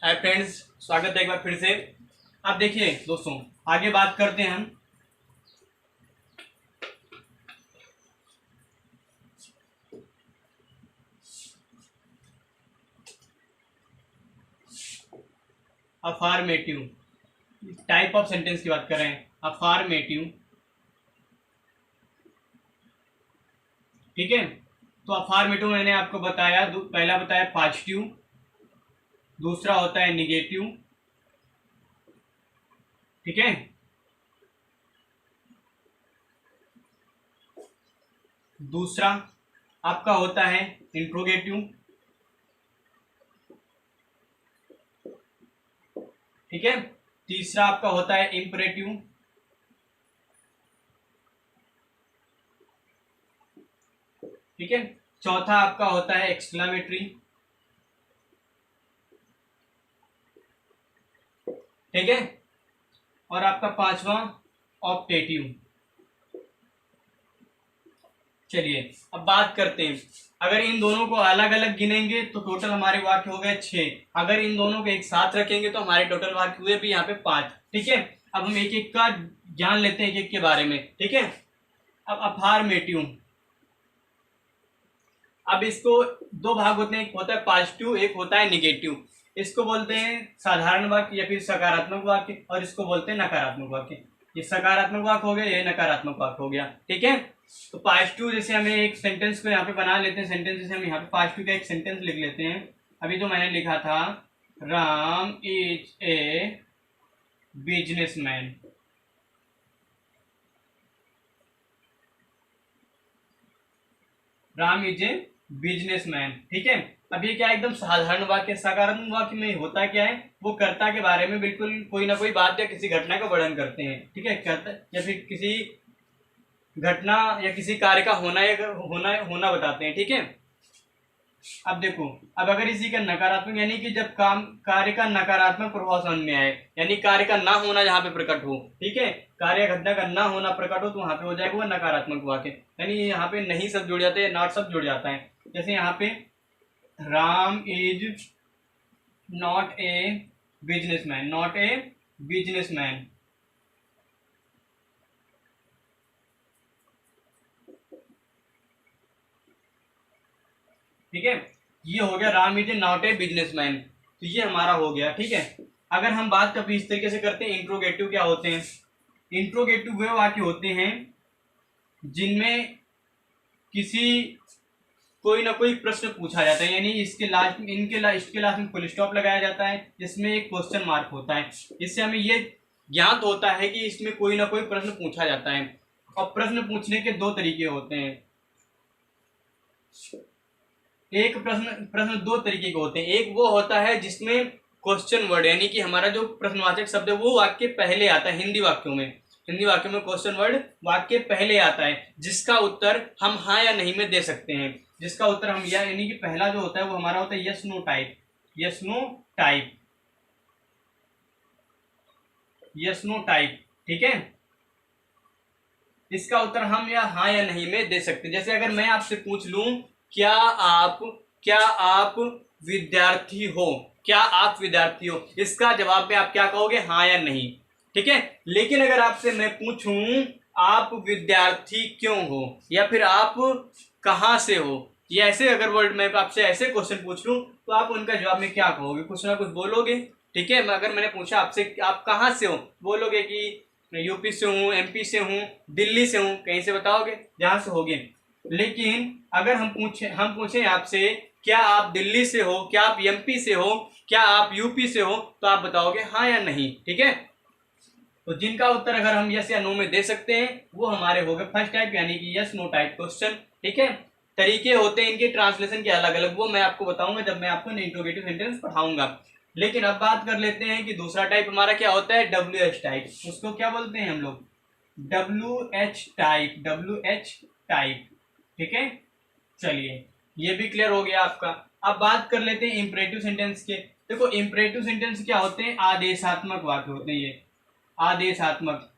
हाय फ्रेंड्स, स्वागत है एक बार फिर से। अब देखिए दोस्तों, आगे बात करते हैं हम अफॉर्मेटिव टाइप ऑफ सेंटेंस की बात कर रहे हैं। अफॉर्मेटिव, ठीक है। तो अफॉर्मेटिव मैंने आपको बताया, पहला बताया पॉजिटिव, दूसरा होता है निगेटिव, ठीक है। दूसरा आपका होता है इंट्रोगेटिव, ठीक है। तीसरा आपका होता है इंपरेटिव, ठीक है। चौथा आपका होता है एक्सक्लामेटरी, ठीक है। और आपका पांचवा ऑप्टेटिव। चलिए अब बात करते हैं, अगर इन दोनों को अलग अलग गिनेंगे तो टोटल हमारे वाक्य हो गए 6। अगर इन दोनों को एक साथ रखेंगे तो हमारे टोटल वाक्य हुए भी यहाँ पे 5, ठीक है। अब हम एक एक का ज्ञान लेते हैं, एक एक के बारे में, ठीक है। अब अफॉर्मेटिव, अब इसको दो भाग होते हैं, एक होता है पॉजिटिव, एक होता है निगेटिव। इसको बोलते हैं साधारण वाक्य या फिर सकारात्मक वाक्य, और इसको बोलते हैं नकारात्मक वाक्य। ये सकारात्मक वाक्य हो गया, ये नकारात्मक वाक्य हो गया, ठीक है। तो पॉजिटिव जैसे हमें एक सेंटेंस को यहाँ पे बना लेते हैं, सेंटेंस जैसे हम यहाँ पे पॉजिटिव का एक सेंटेंस लिख लेते हैं। अभी तो मैंने लिखा था Ram is a businessman, Ram is a businessman, ठीक है। अब ये क्या एकदम साधारण वाक्य। सकारात्मक वाक्य में होता क्या है, वो कर्ता के बारे में बिल्कुल कोई ना कोई बात या किसी घटना का वर्णन करते हैं, ठीक है। कर्ता या फिर किसी घटना या किसी कार्य का होना या होना बताते हैं, ठीक है। अब देखो, अब अगर इसी का नकारात्मक, यानी कि जब काम कार्य का नकारात्मक प्रभाव समझ में आए, यानी कार्य का ना होना जहाँ पे प्रकट हो, ठीक है, कार्य घटना का ना होना प्रकट हो, तो वहां पे हो जाएगा वो नकारात्मक वाक्य। यानी यहाँ पे नहीं शब्द जुड़ जाते हैं, नॉट शब्द जुड़ जाता है। जैसे यहाँ पे Ram is not a businessman, not a businessman, ठीक है। ये हो गया Ram is not a businessman, तो ये हमारा हो गया, ठीक है। अगर हम बात कभी इस तरीके से करते हैं, इंट्रोगेटिव क्या होते हैं। इंट्रोगेटिव वे वाक्य होते हैं जिनमें किसी कोई ना कोई प्रश्न पूछा जाता है, यानी इसके लास्ट में इसके लास्ट में फुल स्टॉप लगाया जाता है, जिसमें एक क्वेश्चन मार्क होता है। इससे हमें ये ज्ञात होता है कि इसमें कोई ना कोई प्रश्न पूछा जाता है। और प्रश्न पूछने के दो तरीके होते हैं। एक प्रश्न दो तरीके के होते हैं। एक वो होता है जिसमें क्वेश्चन वर्ड, यानी कि हमारा जो प्रश्नवाचक शब्द है वो वाक्य पहले आता है। हिंदी वाक्यों में क्वेश्चन वर्ड वाक्य पहले आता है, जिसका उत्तर हम हाँ या नहीं में दे सकते हैं। जिसका उत्तर हम या, यानी कि पहला जो होता है वो हमारा होता है yes no type, yes no type, yes no type, ठीक है। इसका उत्तर हम या हाँ या नहीं में दे सकते। जैसे अगर मैं आपसे पूछ लूं क्या आप विद्यार्थी हो, क्या आप विद्यार्थी हो, इसका जवाब में आप क्या कहोगे, हाँ या नहीं, ठीक है। लेकिन अगर आपसे मैं पूछूं आप विद्यार्थी क्यों हो, या फिर आप कहाँ से हो, ये ऐसे अगर वर्ड में आपसे ऐसे क्वेश्चन पूछ लूं तो आप उनका जवाब में क्या कहोगे, कुछ ना कुछ बोलोगे, ठीक है। अगर मैंने पूछा आपसे आप कहाँ से हो, बोलोगे कि यूपी से हूँ, एमपी से हूँ, दिल्ली से हूँ, कहीं से बताओगे जहां से होगे। लेकिन अगर हम पूछें आपसे क्या आप दिल्ली से हो, क्या आप एमपी से हो, क्या आप यूपी से हो, तो आप बताओगे हाँ या नहीं, ठीक है। तो जिनका उत्तर अगर हम यस या नो में दे सकते हैं वो हमारे हो गए फर्स्ट टाइप, यानी कि यस नो टाइप क्वेश्चन, ठीक है। तरीके होते हैं इनके ट्रांसलेशन के अलग अलग, वो मैं आपको बताऊंगा जब मैं आपको इंट्रोगेटिव सेंटेंस पढ़ाऊंगा। लेकिन अब बात कर लेते हैं कि दूसरा टाइप हमारा क्या होता है, WH टाइप। उसको क्या बोलते हैं हम लोग, WH टाइप, WH टाइप, ठीक है। चलिए ये भी क्लियर हो गया आपका। अब बात कर लेते हैं इंपरेटिव सेंटेंस के। देखो इंपरेटिव सेंटेंस क्या होते हैं, आदेशात्मक वाक्य होते हैं। ये आदेशात्मक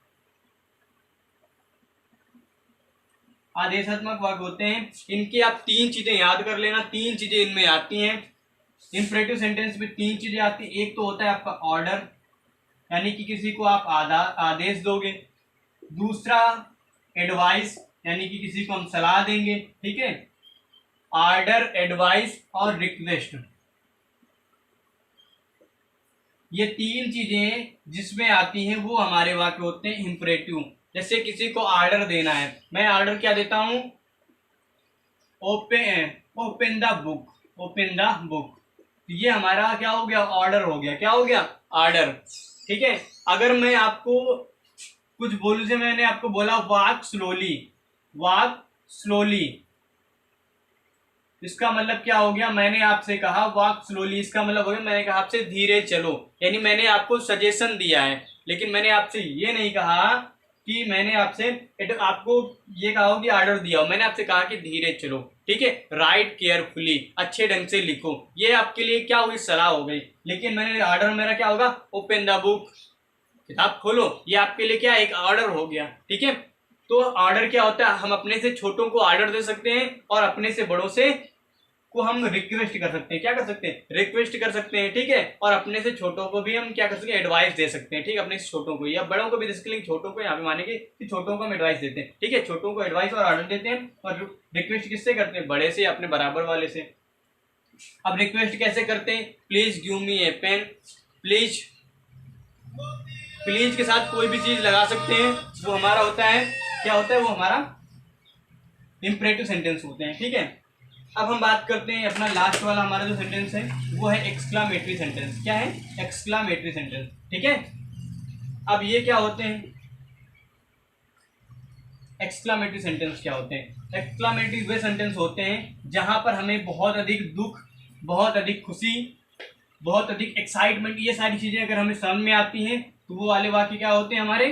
वाक्य होते हैं। इनके आप तीन चीजें याद कर लेना, तीन चीजें इनमें आती हैं। इंपरेटिव सेंटेंस में तीन चीजें आती है। एक तो होता है आपका ऑर्डर, यानी कि किसी को आप आदेश दोगे। दूसरा एडवाइस, यानी कि किसी को हम सलाह देंगे, ठीक है। ऑर्डर, एडवाइस और रिक्वेस्ट, ये तीन चीजें जिसमें आती हैं वो हमारे वाक्य होते हैं इंपरेटिव। जैसे किसी को ऑर्डर देना है, मैं ऑर्डर क्या देता हूं, open open the book, open the book. ये हमारा क्या हो गया, ऑर्डर हो गया। क्या हो गया, ऑर्डर, ठीक है। अगर मैं आपको कुछ बोलूं, से मैंने आपको बोला वॉक स्लोली, वॉक स्लोली, इसका मतलब क्या हो गया, मैंने आपसे कहा वॉक स्लोली, इसका मतलब हो गया मैंने कहा आपसे धीरे चलो, यानी मैंने आपको सजेशन दिया है, लेकिन मैंने आपसे ये नहीं कहा कि मैंने आपसे आपको ये कहा हो कि ऑर्डर दिया हो। मैंने आपसे कहा कि धीरे चलो, ठीक है। राइट केयरफुली, अच्छे ढंग से लिखो, ये आपके लिए क्या हुई, सलाह हो गई। लेकिन मैंने ऑर्डर मेरा क्या होगा, ओपन द बुक, किताब खोलो, ये आपके लिए क्या एक ऑर्डर हो गया, ठीक है। तो ऑर्डर क्या होता है, हम अपने से छोटों को ऑर्डर दे सकते हैं और अपने से बड़ों से को हम रिक्वेस्ट कर सकते हैं। क्या कर सकते हैं, रिक्वेस्ट कर सकते हैं, ठीक है। और अपने से छोटों को भी हम क्या कर सकते हैं, एडवाइस दे सकते हैं, ठीक है। अपने से छोटों को या बड़ों को भी दे सकते हैं, छोटों को यहाँ पे मानेंगे कि छोटों को हम एडवाइस देते हैं, ठीक है। छोटों को एडवाइस और ऑर्डर देते हैं, और रिक्वेस्ट किससे करते हैं, बड़े से, अपने बराबर वाले से। अब रिक्वेस्ट कैसे करते हैं, please give me a pen, please, please के साथ कोई भी चीज लगा सकते हैं, वो हमारा होता है, क्या होता है, वो हमारा इंपरेटिव सेंटेंस होते हैं, ठीक है। अब हम बात करते हैं अपना लास्ट वाला हमारा जो सेंटेंस है, वो है एक्सक्लामेटरी सेंटेंस। क्या है, एक्सक्लामेटरी सेंटेंस, ठीक है। अब ये क्या होते हैं, एक्सक्लामेटरी सेंटेंस क्या होते हैं, एक्सक्लामेटरी वे सेंटेंस होते हैं जहां पर हमें बहुत अधिक दुख, बहुत अधिक खुशी, बहुत अधिक एक्साइटमेंट, ये सारी चीजें अगर हमें समझ में आती हैं, तो वो वाले वाक्य क्या होते हैं, हमारे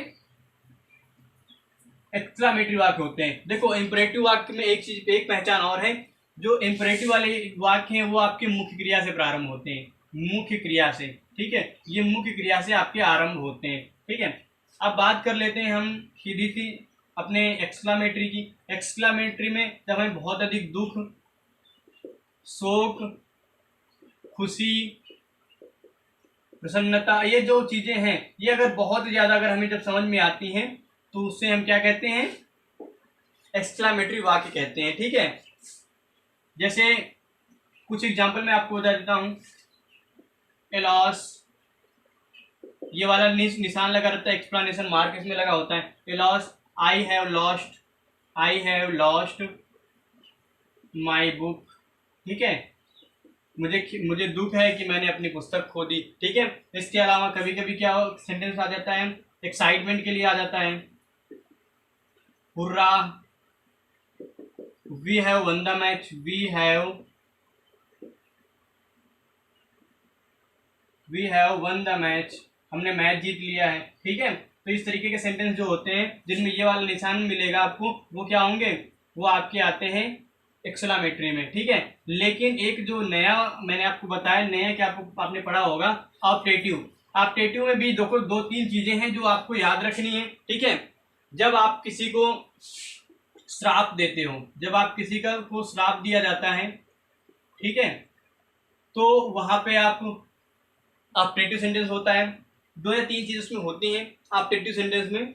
एक्सक्लामेटरी वाक्य होते हैं। देखो इंपरेटिव वाक्य में एक चीज, एक पहचान और है, जो इंपरेटिव वाले वाक्य हैं वो आपके मुख्य क्रिया से प्रारंभ होते हैं, मुख्य क्रिया से, ठीक है। ये मुख्य क्रिया से आपके आरंभ होते हैं, ठीक है। अब बात कर लेते हैं हम सीधी सी अपने एक्सक्लामेटरी की। एक्सक्लामेटरी में जब हमें बहुत अधिक दुख, शोक, खुशी, प्रसन्नता, ये जो चीजें हैं, ये अगर बहुत ज्यादा अगर हमें जब समझ में आती हैं, तो उससे हम क्या कहते हैं, एक्सक्लामेटरी वाक्य कहते हैं, ठीक है। जैसे कुछ एग्जांपल मैं आपको बता देता हूं, एलॉस, ये वाला निशान लगा रहता है, एक्सप्लेनेशन मार्क इसमें लगा होता है, एलॉस, I have lost, I have lost my book, ठीक है। मुझे दुख है कि मैंने अपनी पुस्तक खो दी, ठीक है। इसके अलावा कभी कभी क्या सेंटेंस आ जाता है, एक्साइटमेंट के लिए आ जाता है, hurray, we have won the match, we have won the match, हमने मैच जीत लिया है, ठीक है। तो इस तरीके के सेंटेंस जो होते हैं जिनमें ये वाला निशान मिलेगा आपको, वो क्या होंगे, वो आपके आते हैं एक्सक्लामेटरी में, ठीक है। लेकिन एक जो नया मैंने आपको बताया, नया क्या आपने पढ़ा होगा, ऑप्टेटिव। ऑप्टेटिव में भी देखो दो तीन चीजें हैं जो आपको याद रखनी है, ठीक है। जब आप किसी को श्राप देते हो, जब आप किसी का को श्राप दिया जाता है, ठीक है, तो वहां पे आप ऑप्टेटिव सेंटेंस होता है। दो या तीन चीज उसमें होती हैं ऑप्टेटिव सेंटेंस में।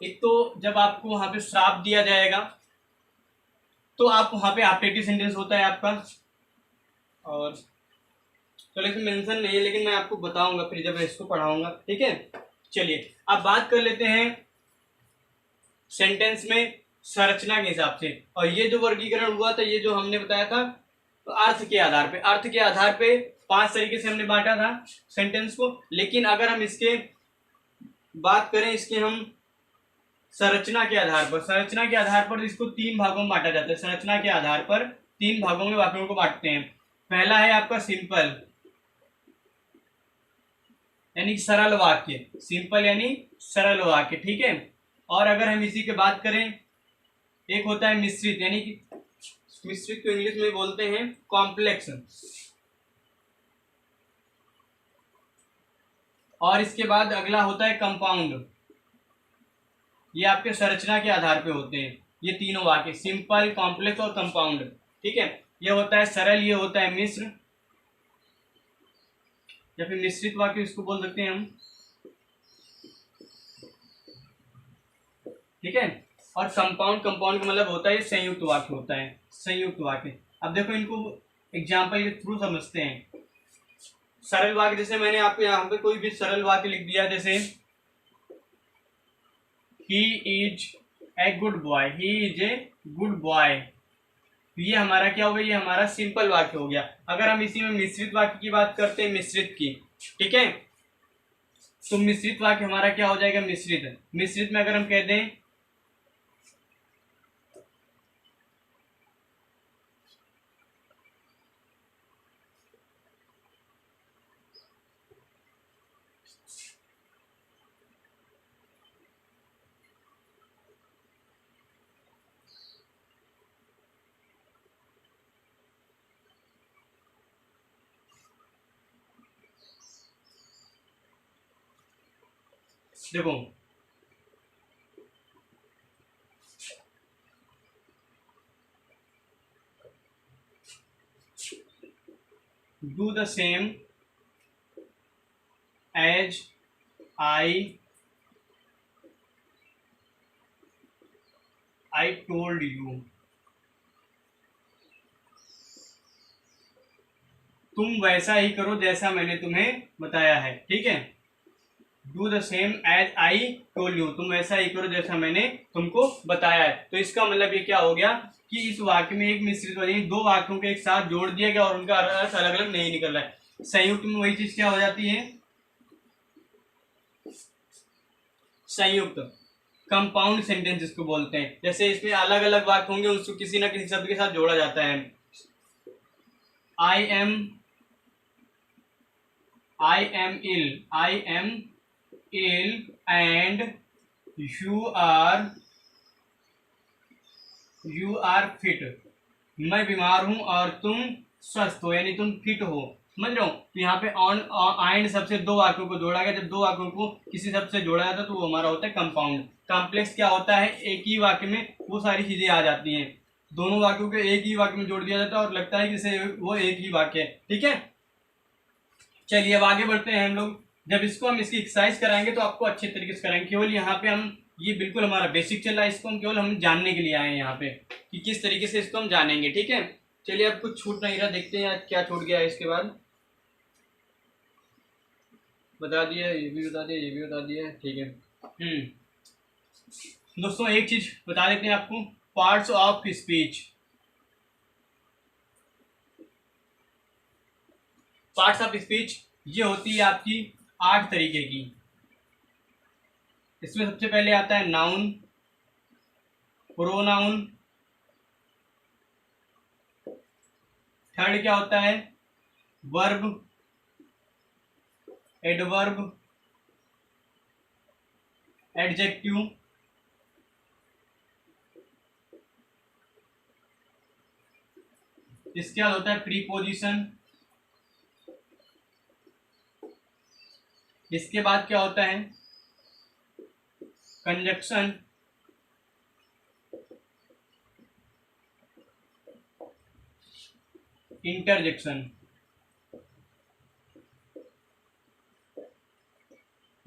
एक तो जब आपको वहां पे श्राप दिया जाएगा, तो आप वहां पे ऑप्टेटिव सेंटेंस होता है आपका, और चलो इसमें मेंशन नहीं है, लेकिन मैं आपको बताऊंगा फिर जब मैं इसको पढ़ाऊंगा, ठीक है। चलिए अब बात कर लेते हैं सेंटेंस में संरचना के हिसाब से। और ये जो वर्गीकरण हुआ था, ये जो हमने बताया था, तो अर्थ के आधार पे, अर्थ के आधार पे 5 तरीके से हमने बांटा था सेंटेंस को। लेकिन अगर हम इसके बात करें, इसके हम संरचना के आधार पर, संरचना के आधार पर इसको 3 भागों में बांटा जाता है। संरचना के आधार पर 3 भागों में वाक्यों को बांटते हैं। पहला है आपका सिंपल, यानी सरल वाक्य, सिंपल यानी सरल वाक्य, ठीक है। और अगर हम इसी की बात करें, एक होता है मिश्रित, यानी कि मिश्रित को इंग्लिश में बोलते हैं कॉम्प्लेक्स। और इसके बाद अगला होता है कंपाउंड। ये आपके संरचना के आधार पे होते हैं ये तीनों वाक्य, सिंपल, कॉम्प्लेक्स और कंपाउंड। ठीक है, ये होता है सरल, ये होता है मिश्र या फिर मिश्रित वाक्य इसको बोल सकते हैं हम। ठीक है, और कंपाउंड, कंपाउंड का मतलब होता है संयुक्त वाक्य होता है, संयुक्त वाक्य। अब देखो इनको एग्जाम्पल के थ्रू समझते हैं। सरल वाक्य, जैसे मैंने आपको यहाँ पे कोई भी सरल वाक्य लिख दिया, जैसे he is a good boy, he is a good boy, ये हमारा क्या हो गया, ये हमारा सिंपल वाक्य हो गया। अगर हम इसी में मिश्रित वाक्य की बात करते हैं, मिश्रित की, ठीक है, तो मिश्रित वाक्य हमारा क्या हो जाएगा, मिश्रित। मिश्रित में अगर हम कह दें देखो do the same as I told you, तुम वैसा ही करो जैसा मैंने तुम्हें बताया है। ठीक है, do the same as I told you, तुम वैसा ही करो जैसा मैंने तुमको बताया है। तो इसका मतलब ये क्या हो गया कि इस वाक्य में एक मिश्रित वाली दो वाक्यों को एक साथ जोड़ दिया गया और उनका अर्थ अलग अलग नहीं निकल रहा है। संयुक्त में वही चीज क्या हो जाती है, संयुक्त, कंपाउंड सेंटेंस जिसको बोलते हैं। जैसे इसमें अलग अलग वाक्य होंगे, उसको किसी ना किसी शब्द के साथ जोड़ा जाता है। I am ill, I am ill and you are fit, मैं बीमार हूं और तुम स्वस्थ हो, यानी तुम फिट हो। समझ रहे हो, तो यहाँ पे ऑन एंड सबसे दो वाक्यों को जोड़ा गया। जब दो वाक्यों को किसी शब्द से जोड़ा जाता है तो वो हमारा होता है कंपाउंड। कॉम्प्लेक्स क्या होता है, एक ही वाक्य में वो सारी चीजें आ जाती हैं, दोनों वाक्यों को एक ही वाक्य में जोड़ दिया जाता है और लगता है कि जैसे वो एक ही वाक्य है। ठीक है, चलिए अब आगे बढ़ते हैं हम लोग। जब इसको हम इसकी एक्सरसाइज कराएंगे तो आपको अच्छे तरीके से कराएंगे। केवल यहाँ पे हम, ये बिल्कुल हमारा बेसिक चल रहा है, इसको हम केवल हम जानने के लिए आए हैं यहाँ पे कि किस तरीके से इसको हम जानेंगे। ठीक है, चलिए अब कुछ छूट नहीं रहा, देखते हैं क्या छूट गया है। इसके बाद बता दिया, ये भी बता दिया, ये भी बता दिया। ठीक है, दोस्तों एक चीज बता देते हैं आपको, parts of speech. Parts of speech ये होती है आपकी 8 तरीके की। इसमें सबसे पहले आता है नाउन, प्रोनाउन, थर्ड क्या होता है, वर्ब, एडवर्ब, एडजेक्टिव, इसके बाद होता है प्रीपोजिशन, इसके बाद क्या होता है कंजक्शन, इंटरजेक्शन।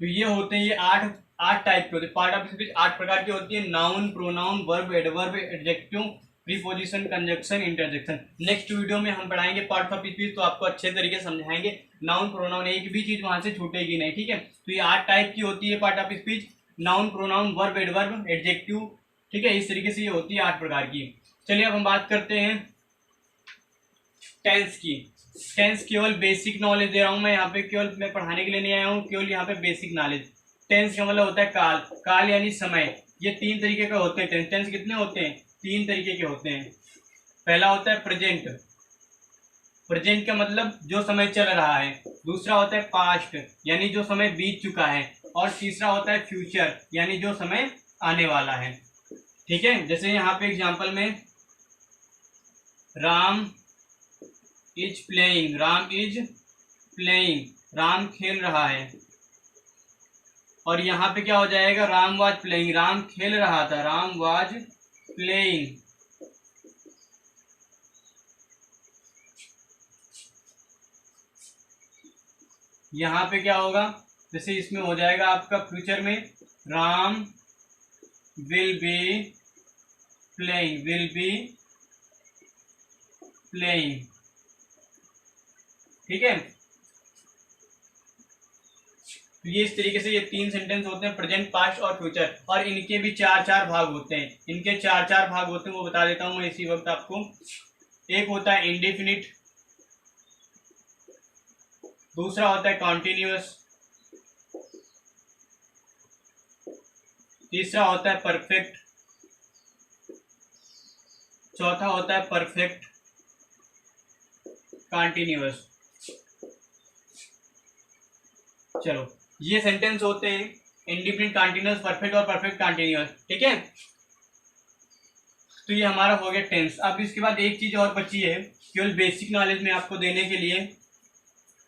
तो ये होते हैं, ये आठ टाइप के होते हैं। पार्ट ऑफ स्पीच 8 प्रकार की होती है, noun, pronoun, verb, adverb, adjective, preposition, conjunction, interjection. Next video में हम पढ़ाएंगे पार्ट ऑफ स्पीच, तो आपको अच्छे तरीके से समझाएंगे। नाउन, प्रोनाउन, एक भी चीज वहां से छूटेगी नहीं। ठीक है, तो ये 8 टाइप की होती है part of speech, noun, pronoun, verb, adverb, adjective. ठीक है, इस तरीके से ये होती है 8 प्रकार की। चलिए अब हम बात करते हैं टेंस की। टेंस केवल बेसिक नॉलेज दे रहा हूं मैं यहाँ पे, केवल मैं पढ़ाने के लिए नहीं आया हूँ, केवल यहाँ पे बेसिक नॉलेज। टेंस का मतलब होता है काल, काल यानी समय। ये 3 तरीके के होते हैं टेंस। टेंस कितने होते हैं, 3 तरीके के होते हैं। पहला होता है प्रेजेंट, प्रेजेंट का मतलब जो समय चल रहा है। दूसरा होता है पास्ट, यानी जो समय बीत चुका है। और तीसरा होता है फ्यूचर, यानी जो समय आने वाला है। ठीक है, जैसे यहाँ पे एग्जाम्पल में Ram is playing, Ram is playing, Ram खेल रहा है। और यहाँ पे क्या हो जाएगा, राम वाज प्लेइंग, राम खेल रहा था, राम वाज प्लेइंग। यहाँ पे क्या होगा, जैसे इसमें हो जाएगा आपका फ्यूचर में राम विल बी प्लेइंग, ठीक है। तो ये इस तरीके से ये 3 सेंटेंस होते हैं, प्रेजेंट, पास्ट और फ्यूचर, और इनके भी 4-4 भाग होते हैं। इनके 4-4 भाग होते हैं, वो बता देता हूँ मैं इसी वक्त आपको। एक होता है इंडेफिनिट, दूसरा होता है कॉन्टिन्यूअस, तीसरा होता है परफेक्ट, चौथा होता है परफेक्ट कॉन्टिन्यूअस। चलो, ये सेंटेंस होते हैं इंडिपेंडेंट, कॉन्टिन्यूअस, परफेक्ट और परफेक्ट कॉन्टिन्यूअस, ठीक है। तो ये हमारा हो गया टेंस। अब इसके बाद एक चीज और बची है केवल बेसिक नॉलेज में आपको देने के लिए,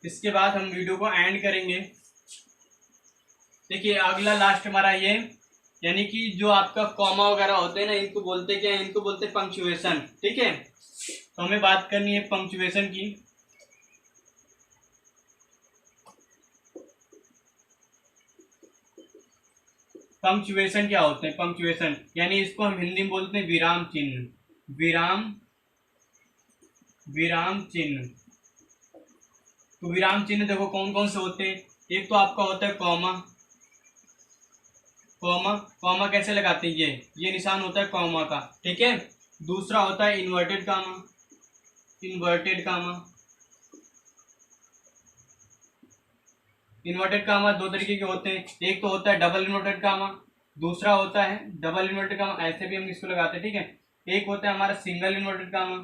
इसके बाद हम वीडियो को एंड करेंगे। देखिए अगला लास्ट हमारा ये, यानी कि जो आपका कॉमा वगैरह होते हैं ना, इनको बोलते क्या है, इनको बोलते हैं पंक्चुएशन, ठीक है। तो हमें बात करनी है पंक्चुएशन की। पंक्चुएशन क्या होते हैं, पंक्चुएशन यानी इसको हम हिंदी में बोलते हैं विराम चिन्ह, विराम चिन्ह। तो विराम चिन्ह देखो कौन कौन से होते हैं। एक तो आपका होता है कॉमा, कॉमा कैसे लगाते हैं, ये निशान होता है कॉमा का, ठीक है। दूसरा होता है इन्वर्टेड कामा, इन्वर्टेड कामा दो तरीके के होते हैं। एक तो होता है डबल इन्वर्टेड कामा, दूसरा होता है डबल इन्वर्टेड कामा, ऐसे भी हम इसको लगाते हैं, ठीक है। एक होता है हमारा सिंगल इन्वर्टेड कामा,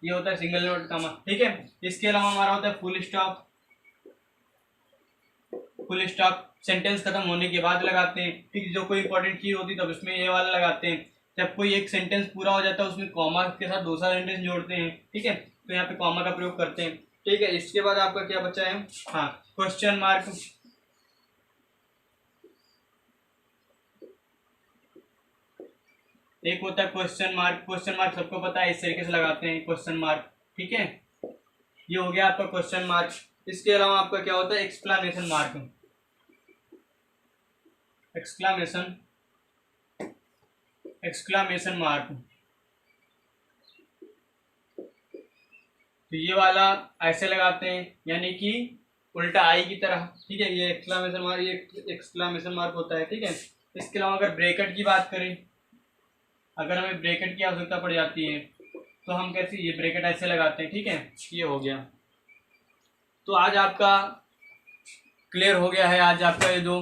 ये होता है सिंगल इन्वर्टेड कामा, ठीक है। इसके अलावा हमारा होता है फुल स्टॉप, सेंटेंस खत्म होने के बाद लगाते हैं, ठीक। जो कोई इंपॉर्टेंट चीज होती है तब उसमें ये वाला लगाते हैं। जब कोई एक सेंटेंस पूरा हो जाता है उसमें कॉमा के साथ दूसरा सेंटेंस जोड़ते हैं, ठीक है। तो यहाँ पे कॉमा का प्रयोग करते हैं, ठीक है। इसके बाद आपका क्या बचा है, हाँ, क्वेश्चन मार्क। एक होता है क्वेश्चन मार्क सबको पता है, इस तरीके से लगाते हैं क्वेश्चन मार्क, ठीक है। ये हो गया आपका क्वेश्चन मार्क। इसके अलावा आपका क्या होता है एक्सक्लामेशन मार्क, एक्सक्लामेशन मार्क। तो ये वाला ऐसे लगाते हैं, यानी कि उल्टा आई की तरह, ठीक है। ये एक्सक्लामेशन मार्क होता है, ठीक है। इसके अलावा अगर ब्रैकेट की बात करें, अगर हमें ब्रैकेट की आवश्यकता पड़ जाती है तो हम कैसे, ये ब्रैकेट ऐसे लगाते हैं, ठीक है। ये हो गया। तो आज आपका क्लियर हो गया है, आज आपका ये जो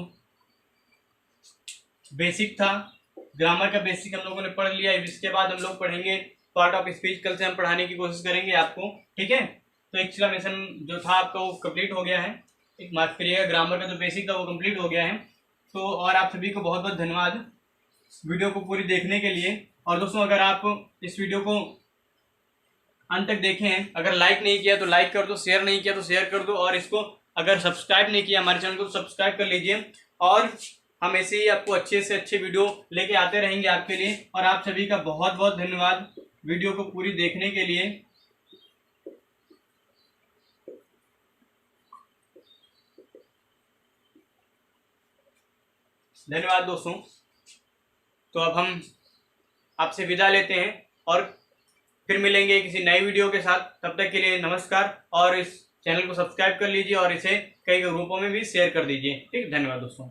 बेसिक था, ग्रामर का बेसिक हम लोगों ने पढ़ लिया है। इसके बाद हम लोग पढ़ेंगे पार्ट ऑफ स्पीच, कल से हम पढ़ाने की कोशिश करेंगे आपको, ठीक है। तो एक्सक्लेमेशन जो था आपका वो कंप्लीट हो गया है, एक माफ करिएगा, ग्रामर का जो बेसिक था वो कंप्लीट हो गया है। तो और आप सभी को बहुत बहुत धन्यवाद वीडियो को पूरी देखने के लिए। और दोस्तों अगर आप इस वीडियो को अंत तक देखे हैं, अगर लाइक नहीं किया तो लाइक कर दो, शेयर नहीं किया तो शेयर कर दो, और इसको अगर सब्सक्राइब नहीं किया हमारे चैनल को तो सब्सक्राइब कर लीजिए। और हम ऐसे ही आपको अच्छे से अच्छे वीडियो लेके आते रहेंगे आपके लिए। और आप सभी का बहुत बहुत धन्यवाद वीडियो को पूरी देखने के लिए। धन्यवाद दोस्तों। तो अब हम आपसे विदा लेते हैं और फिर मिलेंगे किसी नई वीडियो के साथ। तब तक के लिए नमस्कार, और इस चैनल को सब्सक्राइब कर लीजिए और इसे कई ग्रुपों में भी शेयर कर दीजिए, ठीक। धन्यवाद दोस्तों।